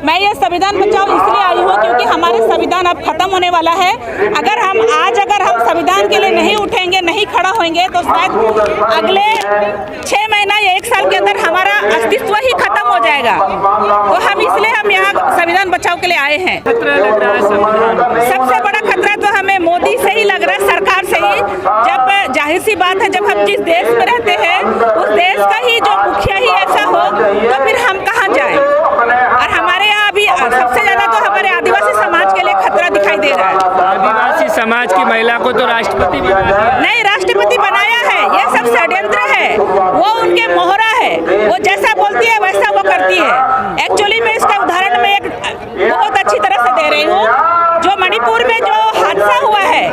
मैं ये संविधान बचाओ इसलिए आई हूँ क्योंकि हमारा संविधान अब खत्म होने वाला है। अगर हम संविधान के लिए नहीं उठेंगे, नहीं खड़ा होंगे तो शायद अगले 6 महीना या 1 साल के अंदर हमारा अस्तित्व ही खत्म हो जाएगा। तो हम यहाँ संविधान बचाओ के लिए आए हैं। खतरा लग रहा है संविधान? सबसे बड़ा खतरा तो हमें मोदी से ही लग रहा है, सरकार से ही। जब जाहिर सी बात है, जब हम जिस देश में रहते हैं उस देश का ही जो मुखिया ही ऐसा हो तो फिर हम कहाँ जाए। और हमारे यहाँ अभी सबसे ज्यादा तो हमारे आदिवासी समाज के लिए खतरा दिखाई दे रहा है। आदिवासी समाज की महिला को तो राष्ट्रपति बना दिया। नहीं, राष्ट्रपति बनाया है, ये सब षड्यंत्र है। वो उनके मोहरा है, वो जैसा बोलती है वैसा वो करती है। एक्चुअली मैं इसका उदाहरण में एक बहुत अच्छी तरह से दे रही हूँ। जो मणिपुर में जो हादसा हुआ है,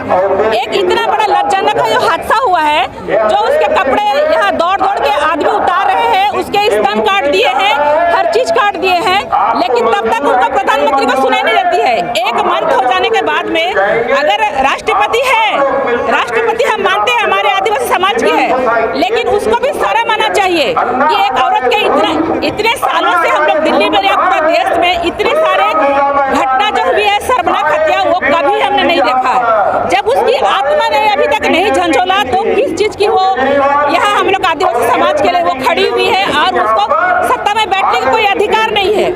एक इतना बड़ा लज्जाजनक जो हादसा हुआ है, जो उसके कपड़े यहाँ दौड़ दौड़ के आदमी उतार रहे हैं, उसके स्तन काट दिए हैं, हर चीज काट दिए हैं, लेकिन तब तक उनको प्रधानमंत्री को सुनाई नहीं देती है। 1 मंथ हो जाने के बाद में अगर राष्ट्रपति हम मानते हैं हमारे आदिवासी समाज की है, लेकिन उसको भी शर्म आना चाहिए कि एक औरत के इतने सालों से हम लोग दिल्ली में या पूरे देश में इतने सारे घटना जो हुई है, शर्मनाक हत्या, वो कभी हमने नहीं देखा। जब उसकी आत्मा ने अभी तक नहीं झंझोला तो किस चीज की वो यहाँ हम लोग आदिवासी समाज के लिए वो खड़ी हुई है, और उसको सत्ता में बैठने का कोई अधिकार नहीं है।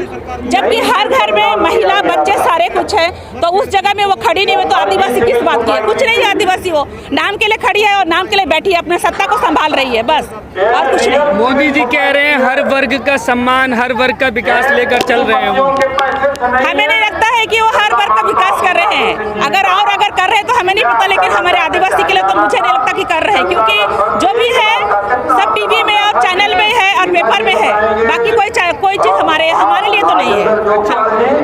जबकि हर घर में महिला बच्चे सारे कुछ है, तो उस जगह में वो खड़ी नहीं हुई तो आदिवासी किस बात की है? कुछ नहीं है आदिवासी, वो नाम के लिए खड़ी है और नाम के लिए बैठी है, अपने सत्ता को संभाल रही है, बस और कुछ नहीं। मोदी जी कह रहे हैं हर वर्ग का सम्मान, हर वर्ग का विकास लेकर चल रहे हैं। हमें नहीं लगता है कि वो हर वर्ग का विकास कर रहे हैं। अगर कर रहे हैं तो हमें नहीं पता, लेकिन हमारे आदिवासी के लिए तो मुझे नहीं लगता कि कर रहे हैं, क्योंकि जो भी है सब टीवी में और चैनल में है और पेपर में है। बाकी कोई चीज हमारे लिए तो नहीं है।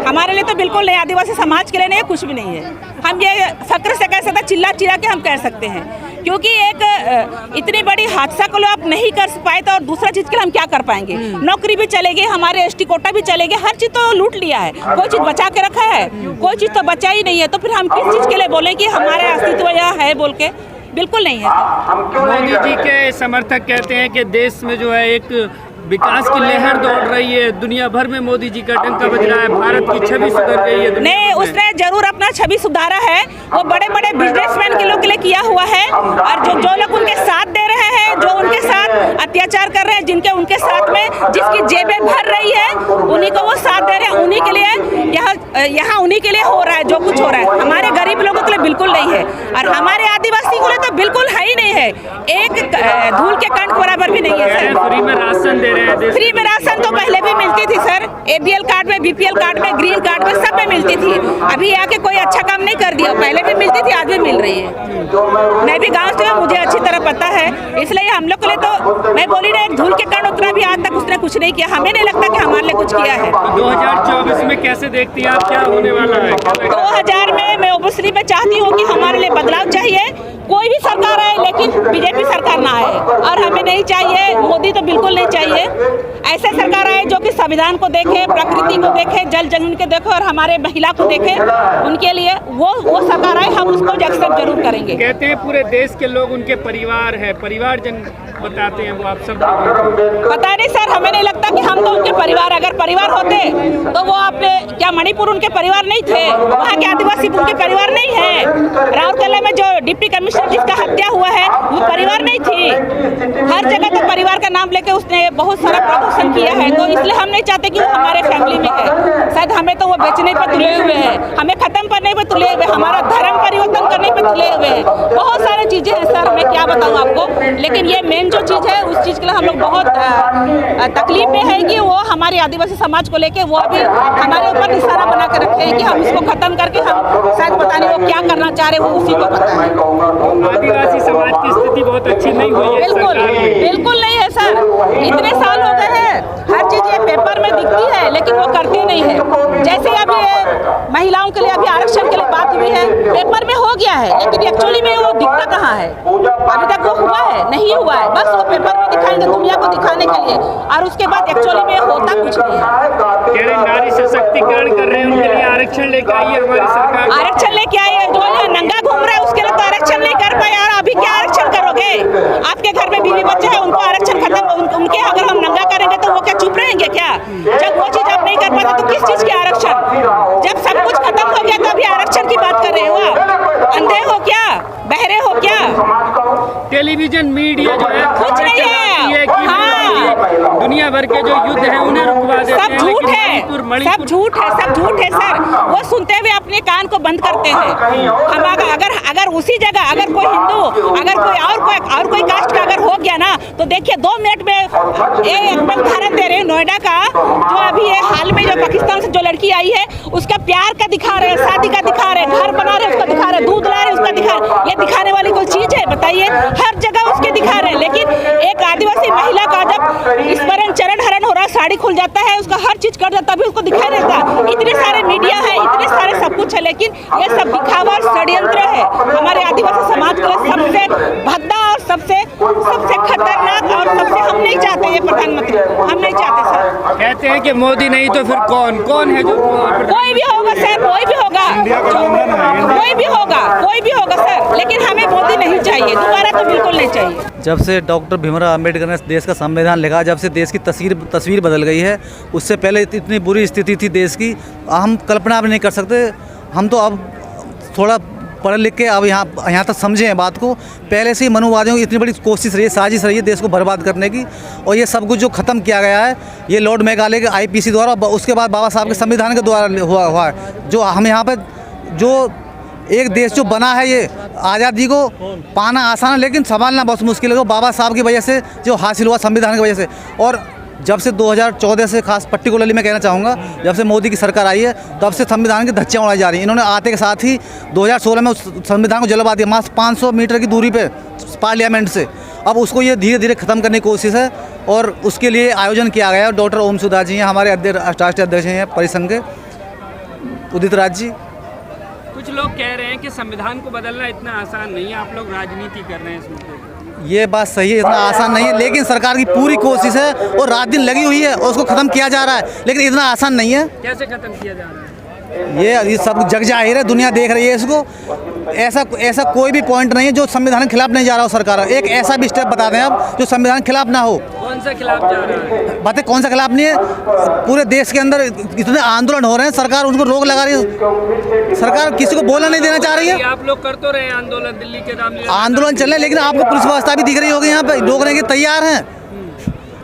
हमारे लिए तो बिल्कुल नहीं, आदिवासी समाज के लिए नहीं है, कुछ भी नहीं है। हम ये फक्र से कह सकते, चिल्ला चिल्ला के हम कह सकते हैं, क्योंकि एक इतनी बड़ी हादसा को आप नहीं कर पाए तो और दूसरा चीज के लिए हम क्या कर पाएंगे? नौकरी भी चलेगी, हमारे एसटी कोटा भी चलेंगे, हर चीज तो लूट लिया है। कोई चीज बचा के रखा है? कोई चीज तो बचा ही नहीं है। तो फिर हम किस चीज के लिए बोले कि हमारे अस्तित्व यहाँ है बोल के? बिल्कुल नहीं है। मोदी जी के समर्थक कहते हैं कि देश में जो है एक विकास की लहर दौड़ रही है, दुनिया भर में मोदी जी का डंका बज रहा है, भारत की छवि सुधर गई है। नहीं, उसने जरूर अपना छवि सुधारा है। वो बड़े बड़े बिजनेसमैन के लोग के लिए किया हुआ है, और जो लोग उनके साथ दे रहे हैं, जो उनके साथ अत्याचार कर रहे हैं, जिनके उनके साथ में जिसकी जेबें भर रही है, उन्हीं को वो साथ दे रहे हैं। उन्हीं के लिए यहाँ उन्हीं के लिए हो रहा है जो कुछ हो रहा है। हमारे गरीब लोगों के लिए बिल्कुल नहीं है, और हमारे आदिवासी के लिए तो बिल्कुल है ही नहीं है। एक धूल के कण बराबर भी नहीं है सर। फ्री में राशन दे रहे हैं। फ्री में राशन तो पहले भी मिलती थी सर, ABL कार्ड में, BPL कार्ड में, ग्रीन कार्ड में, सब में मिलती थी। अभी आके कोई अच्छा काम नहीं कर दिया। पहले भी मिलती थी, आज भी मिल रही है। मैं भी गांव से, मुझे अच्छी तरह पता है, इसलिए हम लोग के लिए तो मैं बोली ना, एक धूल के कण उतना भी आज तक उसने कुछ नहीं किया। हमें नहीं लगता कि हमारे लिए कुछ किया है। 2024 में कैसे देखती हैं आप, क्या होने वाला है? 2000 में मैं ओबीसी में चाहती हूँ कि हमारे लिए बदलाव चाहिए। कोई भी सरकार आए, लेकिन बीजेपी सरकार ना आए, और हमें नहीं चाहिए मोदी, तो बिल्कुल नहीं चाहिए। ऐसे सरकार आए जो कि संविधान को देखे, प्रकृति को देखे, जल जमीन को देखे, और हमारे महिला को देखे। उनके लिए वो सरकार आए, हम उसको एक्सेप्ट जरूर करेंगे। कहते हैं पूरे देश के लोग उनके परिवार है, परिवारजन बताते हैं वो, आप सब पता नहीं सर, हमें नहीं लगता कि हम तो उनके परिवार, अगर परिवार होते तो वो आपने क्या मणिपुर उनके परिवार नहीं थे? वहाँ के आदिवासी उनके परिवार नहीं है? राउरकेला में जो डिप्टी कमिश्नर जिसका हत्या हुआ है, वो परिवार नहीं थी? हर जगह तो परिवार का नाम लेके उसने बहुत सारा प्रदर्शन किया है, तो इसलिए हम नहीं चाहते कि वो हमारे फैमिली में है। शायद हमें तो वो बेचने पर तुले हुए हैं, हमें खत्म करने पर तुले हुए, हमारा धर्म परिवर्तन करने पर तुले हुए हैं। बहुत सारी चीजें हैं सर, मैं क्या बताऊँ आपको। लेकिन ये मेन जो चीज है, उस चीज के लिए हम लोग बहुत तकलीफ में है कि वो हमारे आदिवासी समाज को लेके वो अभी हमारे ऊपर निशाना बना के रखे हैं कि हम इसको खत्म करके, हम शायद पता नहीं वो क्या करना चाह रहे, वो उसी को पता है। आदिवासी समाज की स्थिति बहुत अच्छी नहीं हुई है। बिल्कुल नहीं है सर। इतने साल हो गए हैं, हर चीज ये पेपर में दिखती है, लेकिन वो करती नहीं है। जैसे अभी महिलाओं के लिए अभी आरक्षण के लिए बात हुई है, पेपर में हो गया है, लेकिन एक्चुअली में वो दिखता कहाँ है? अभी तक वो हुआ है? नहीं हुआ है। बस वो पेपर में दिखाएंगे दुनिया को दिखाने के लिए, और उसके बाद एक्चुअली में होता कुछ नहीं है। नारी सशक्तिकरण कर रहे हैं, उनके लिए आरक्षण लेके आई है हमारी सरकार। आरक्षण लेके आई है, जो यहाँ नंगा घूम रहा है उसके लिए तो आरक्षण नहीं कर पाए। और अभी क्या आरक्षण करोगे? आपके घर में बीवी बच्चे हैं, उनको आरक्षण खत्म, उनके अगर हम नंगा करेंगे तो वो क्या चुप रहेंगे क्या? जब वो चीज आप नहीं नहीं कर पाते तो किस चीज के आरक्षण? जब सब कुछ खत्म हो गया तो अभी आरक्षण की बात कर रहे हो आप? अंधे हो क्या? बहरे हो क्या? टेलीविजन मीडिया जो है कुछ नहीं है। हाँ। दुनिया भर के जो युद्ध है उन्हें रुकवा देते हैं। सब झूठ है, सब झूठ है, सब झूठ है सर। वो सुनते हुए अपने कान को बंद करते हैं। हम अगर उसी जगह अगर कोई हिंदू, अगर कोई कोई कास्ट का अगर हो गया ना, तो देखिए 2 मिनट में एक उदाहरण दे रहे हैं नोएडा का, जो अभी ये हाल में जो पाकिस्तान से जो लड़की आई है उसका प्यार का दिखा रहे हैं, शादी का दिखा रहे हैं, घर बना रहे हैं उसका दिखा रहे हैं, दूध ला रहे हैं उसका दिखा रहे हैं। ये दिखाने वाली कोई चीज है? बताइए। हर जगह उसके दिखा रहे हैं, लेकिन एक आदिवासी महिला का जब स्मरण चरण हरण हो रहा है, साड़ी खुल जाता है, उसका हर चीज कर जाता है, तभी उसको दिखाई देता। इतने सारे मीडिया है, इतने सारे सब कुछ है, लेकिन ये सब दिखावा षड्यंत्र है। हमारे आदिवासी समाज के लिए सबसे भद्दा और सबसे खतरनाक और सबसे हम नहीं चाहते ये प्रधानमंत्री, हम नहीं चाहते सर। कहते हैं कि मोदी नहीं तो फिर कौन है जो? कोई भी होगा सर, कोई भी होगा, कोई भी होगा सर, लेकिन हमें मोदी नहीं चाहिए, दोबारा तो बिल्कुल नहीं चाहिए। जब से डॉक्टर भीमराव अंबेडकर ने देश का संविधान लिखा, जब से देश की तस्वीर बदल गई है। उससे पहले इतनी बुरी स्थिति थी देश की, हम कल्पना भी नहीं कर सकते। हम तो अब थोड़ा पढ़ लिख के अब यहाँ तक समझे हैं बात को। पहले से ही मनुवादियों की इतनी बड़ी कोशिश रही है, साजिश रही है देश को बर्बाद करने की, और ये सब कुछ जो ख़त्म किया गया है ये लॉर्ड मेघालय के IPC द्वारा, उसके बाद बाबा साहब के संविधान के द्वारा हुआ है। जो हम यहाँ पर जो एक देश जो बना है, ये आज़ादी को पाना आसान है लेकिन संभालना बहुत मुश्किल है। जो बाबा साहब की वजह से जो हासिल हुआ संविधान की वजह से, और जब से 2014 से खास पर्टिकुलरली मैं कहना चाहूँगा, जब से मोदी की सरकार आई है तब से संविधान की धज्जियाँ उड़ाई जा रही हैं। इन्होंने आते के साथ ही 2016 में उस संविधान को जलवा दिया, मात्र 500 मीटर की दूरी पे पार्लियामेंट से। अब उसको ये धीरे धीरे ख़त्म करने की कोशिश है, और उसके लिए आयोजन किया गया है। डॉक्टर ओम सुधा जी हैं, हमारे राष्ट्रीय अध्यक्ष हैं परिसंघ के, उदित राज जी। कुछ लोग कह रहे हैं कि संविधान को बदलना इतना आसान नहीं है, आप लोग राजनीति कर रहे हैं इस मुद्दे पर। ये बात सही है, इतना आसान नहीं है, लेकिन सरकार की पूरी कोशिश है और रात दिन लगी हुई है और उसको ख़त्म किया जा रहा है, लेकिन इतना आसान नहीं है। कैसे ख़त्म किया जा रहा है? ये सब जग जाहिर है, दुनिया देख रही है इसको। ऐसा कोई भी पॉइंट नहीं है जो संविधान के खिलाफ नहीं जा रहा हो। सरकार एक ऐसा भी स्टेप बता दें आप जो संविधान के खिलाफ ना हो। कौन सा खिलाफ जा रहा है? बातें कौन सा खिलाफ नहीं है? पूरे देश के अंदर इतने आंदोलन हो रहे हैं, सरकार उनको रोक लगा रही है। सरकार किसी को बोलना नहीं देना चाह रही है। आप लोग कर तो रहे आंदोलन, दिल्ली के आंदोलन चल रहे, लेकिन आपको पुलिस व्यवस्था भी दिख रही होगी यहाँ पे, रोकने के तैयार हैं।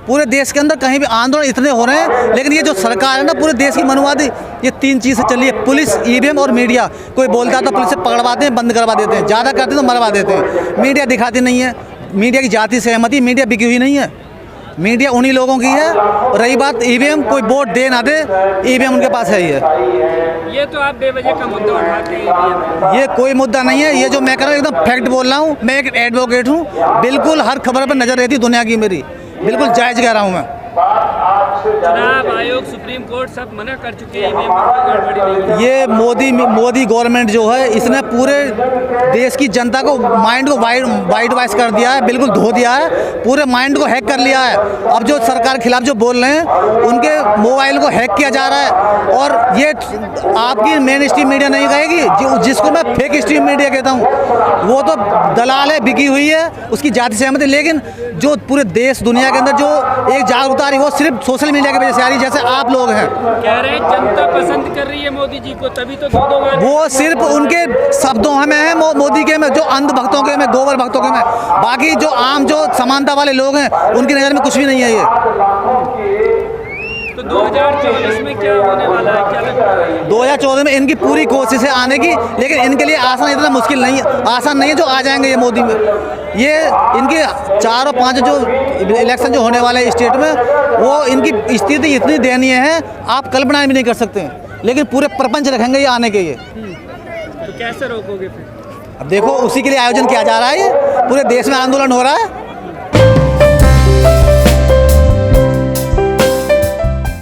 पूरे देश के अंदर कहीं भी आंदोलन इतने हो रहे हैं, लेकिन ये जो सरकार है ना पूरे देश की मनुवादी, ये 3 चीज़ से चल रही है, पुलिस, EVM और मीडिया। कोई बोलता है तो पुलिस से पकड़वाते हैं, बंद करवा देते हैं, ज़्यादा करते हैं तो मरवा देते हैं। मीडिया दिखाती नहीं है, मीडिया की जाति सहमति, मीडिया बिकी हुई नहीं है, मीडिया उन्हीं लोगों की है। और रही बात EVM, कोई वोट दे ना दे, EVM उनके पास है ही है। ये तो आप बेवजह का मुद्दा उठाते हैं। ये कोई मुद्दा नहीं है, ये जो मैं कर रहा हूँ एकदम फैक्ट बोल रहा हूँ। मैं एक एडवोकेट हूँ, बिल्कुल हर खबर पर नज़र रहती दुनिया की मेरी, बिल्कुल जायज़ कह रहा हूँ मैं। चुनाव आयोग, सुप्रीम कोर्ट सब मना कर चुके हैं, गड़बड़ी नहीं है। ये मोदी गवर्नमेंट जो है, इसने पूरे देश की जनता को माइंड को वाइट वॉश कर दिया है, बिल्कुल धो दिया है, पूरे माइंड को हैक कर लिया है। अब जो सरकार के खिलाफ जो बोल रहे हैं उनके मोबाइल को हैक किया जा रहा है, और ये आपकी मेन स्ट्रीम मीडिया नहीं कहेगी, जिसको मैं फेक स्ट्रीम मीडिया कहता हूँ, वो तो दलाल है, बिकी हुई है, उसकी जाति सहमति। लेकिन जो पूरे देश दुनिया के अंदर जो एक जागरूकता आ रही है वो सिर्फ सोशल मीडिया की वजह से आ रही है, जैसे आप लोग हैं। कह रहे हैं जनता पसंद कर रही है मोदी जी को, तभी तो 2 बार। वो सिर्फ उनके शब्दों में है, मोदी के में, जो अंध भक्तों के में, गोबर भक्तों के में। बाकी जो आम जो समानता वाले लोग हैं उनकी नज़र में कुछ भी नहीं है ये। तो 2024 में क्या होने वाला है, क्या लगता है? 2014 में इनकी पूरी कोशिश है आने की, लेकिन इनके लिए आसान इतना मुश्किल नहीं है, आसान नहीं है जो आ जाएंगे ये मोदी में। ये इनके 4 और 5 जो इलेक्शन जो होने वाले हैं स्टेट में, वो इनकी स्थिति इतनी दयनीय है आप कल्पना भी नहीं कर सकते हैं, लेकिन पूरे प्रपंच रखेंगे ये आने के। ये तो कैसे रोकोगे फिर? अब देखो, उसी के लिए आयोजन किया जा रहा है, ये पूरे देश में आंदोलन हो रहा है।